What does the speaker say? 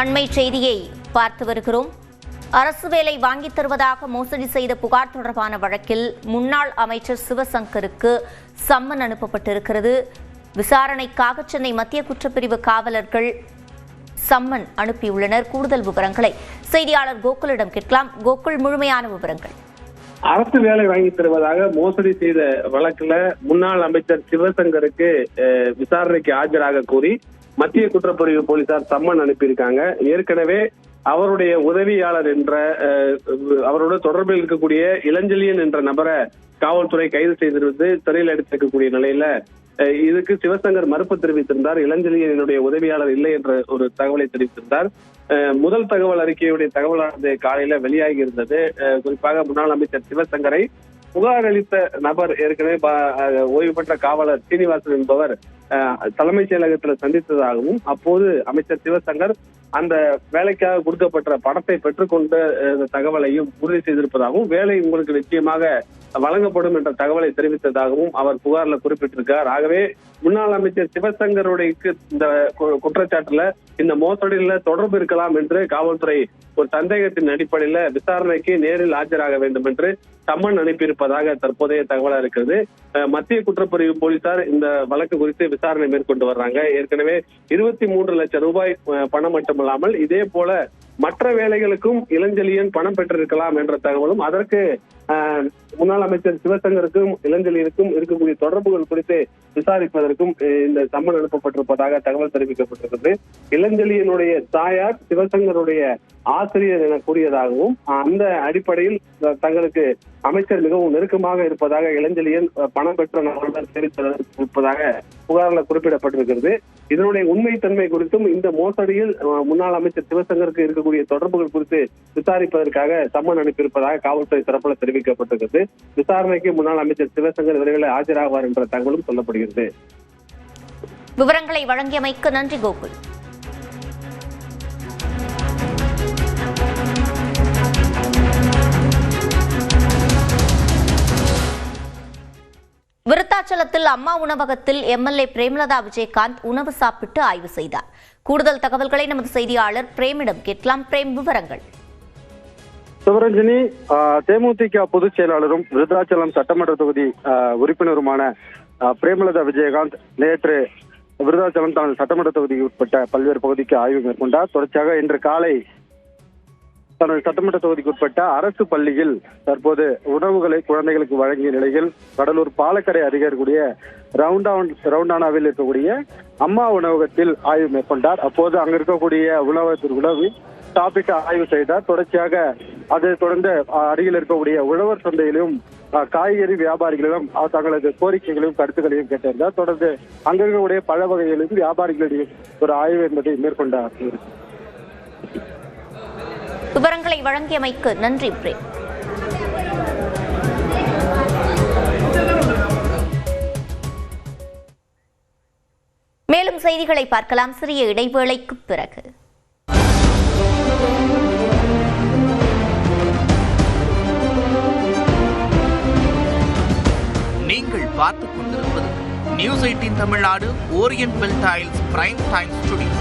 அண்மை செய்தியை பார்த்து வருகிறோம். அரசு வேலை வாங்கித் தருவதாக மோசடி செய்த புகார் தொடர்பான வழக்கில் முன்னாள் அமைச்சர் சிவசங்கருக்கு சம்மன் அனுப்பப்பட்டிருக்கிறது. விசாரணைக்காக சென்னை மத்திய குற்றப்பிரிவு காவலர்கள் சம்மன் அனுப்பியுள்ளனர். கூடுதல் விவரங்களை செய்தியாளர் கோகுலிடம் கேட்கலாம். கோகுல், முழுமையான விவரங்கள். அரசு வேலை வாங்கி தருவதாக மோசடி செய்த வழக்குல முன்னாள் அமைச்சர் சிவசங்கருக்கு விசாரணைக்கு ஆஜராக கோரி மத்திய குற்றப்பிரிவு போலீசார் சம்மன் அனுப்பியிருக்காங்க. ஏற்கனவே அவருடைய உதவியாளர் என்ற அவரோட தொடர்பில் இருக்கக்கூடிய இளஞ்செழியன் என்ற நபரை காவல்துறை கைது செய்திருந்து சிறையில் எடுத்திருக்கக்கூடிய நிலையில இதுக்கு சிவசங்கர் மறுப்பு தெரிவித்திருந்தார். இளஞ்செழியனுடைய உதவியாளர் இல்லை என்ற ஒரு தகவலை தெரிவித்திருந்தார். முதல் தகவல் அறிக்கையுடைய தகவலானது காலையில வெளியாகி இருந்தது. குறிப்பாக முன்னாள் அமைச்சர் சிவசங்கரை புகார் அளித்த நபர் ஏற்கனவே ஓய்வு பெற்ற காவலர் சீனிவாசன் என்பவர் தலைமைச் செயலகத்தில் சந்தித்ததாகவும், அப்போது அமைச்சர் சிவசங்கர் அந்த வேலைக்காக கொடுக்கப்பட்ட பணத்தை பெற்றுக்கொண்ட தகவலையும் உறுதி செய்திருப்பதாகவும், வேலை உங்களுக்கு நிச்சயமாக வழங்கப்படும் என்ற தகவலை தெரிவித்ததாகவும் அவர் புகார்ல குறிப்பிட்டிருக்கார். ஆகவே முன்னாள் அமைச்சர் சிவசங்கருடைய இந்த குற்றச்சாட்டுல இந்த மோசடியில தொடர்பு இருக்கலாம் என்று காவல்துறை ஒரு சந்தேகத்தின் அடிப்படையில விசாரணைக்கு நேரில் ஆஜராக வேண்டும் என்று சம்மன் அனுப்பியிருப்பதாக தற்போதைய தகவலா இருக்கிறது. மத்திய குற்றப்பிரிவு போலீசார் இந்த வழக்கு குறித்து விசாரணை மேற்கொண்டு வர்றாங்க. ஏற்கனவே 23 லட்சம் ரூபாய் பணம் மட்டுமல்லாமல் இதே போல மற்ற வேலைகளுக்கும் இளஞ்செழியன் பணம் பெற்றிருக்கலாம் என்ற தகவலும், அதற்கு முன்னாள் அமைச்சர் சிவசங்கருக்கும் இளஞ்செழியனுக்கும் இருக்கக்கூடிய தொடர்புகள் குறித்து விசாரிப்பதற்கும் இந்த சம்மன் அனுப்பப்பட்டிருப்பதாக தகவல் தெரிவிக்கப்பட்டிருக்கிறது. இளஞ்செழியனுடைய தாயார் சிவசங்கருடைய ஆசிரியர் என கூறியதாகவும், அந்த அடிப்படையில் தங்களுக்கு அமைச்சர் மிகவும் நெருக்கமாக இருப்பதாக இளஞ்செழியன் பணம் பெற்ற நபர்கள் தெரிவித்திருப்பதாக புகாரில் குறிப்பிடப்பட்டிருக்கிறது. இதனுடைய உண்மைத்தன்மை குறித்தும் இந்த மோசடியில் முன்னாள் அமைச்சர் சிவசங்கருக்கு இருக்கக்கூடிய தொடர்புகள் குறித்து விசாரிப்பதற்காக சம்மன் அனுப்பியிருப்பதாக காவல்துறை தரப்பில் தெரிவிக்கப்பட்டிருக்கிறது. விசாரணைக்கு முன்னாள் அமைச்சர் சிவசங்கர் விரைவில் ஆஜராவார் என்ற தகவலும் சொல்லப்படுகிறது. விவரங்களை வழங்கியமைக்கு நன்றி கோகுல். விருத்தாச்சலத்தில் அம்மா உணவகத்தில் எம்எல்ஏ பிரேமலதா விஜயகாந்த் உணவு சாப்பிட்டு ஆய்வு செய்தார். கூடுதல் தகவல்களை நமது செய்தியாளர் பிரேமிடம் கேட்கலாம். பிரேம், விவரங்கள். சிவரஞ்சனி, தேமுதிக பொதுச் செயலாளரும் விருத்தாச்சலம் சட்டமன்ற தொகுதி உறுப்பினருமான பிரேமலதா விஜயகாந்த் நேற்று விருத்தாச்சலம் தனது சட்டமன்ற தொகுதிக்கு உட்பட்ட பல்வேறு பகுதிக்கு ஆய்வு மேற்கொண்டார். தொடர்ச்சியாக இன்று காலை தனது சட்டமன்ற தொகுதிக்கு உட்பட்ட அரசு பள்ளியில் தற்போது உணவுகளை குழந்தைகளுக்கு வழங்கிய நிலையில் கடலூர் பாலக்கரை அருகே இருக்கக்கூடிய ரவுண்டானாவில் இருக்கக்கூடிய அம்மா உணவகத்தில் ஆய்வு மேற்கொண்டார். அப்போது அங்கு இருக்கக்கூடிய உணவு சாப்பிட்டு ஆய்வு செய்தார். தொடர்ச்சியாக அதை தொடர்ந்து அருகில் இருக்கக்கூடிய உழவர் சந்தையிலும் காய்கறி வியாபாரிகளிடம் தங்களது கோரிக்கைகளையும் கருத்துக்களையும் கேட்டிருந்தார். தொடர்ந்து அங்க இருக்கக்கூடிய பழ வகைகளிலும் வியாபாரிகளிடையே ஒரு ஆய்வு என்பதை மேற்கொண்டார். விவரங்களை வழங்கியமைக்கு நன்றி பிரேம். மேலும் செய்திகளை பார்க்கலாம் சிறிய இடைவேளைக்கு பிறகு. நீங்கள் பார்த்துக் கொண்டிருப்பது news 18 Tamil Nadu orient bell tiles prime time studio.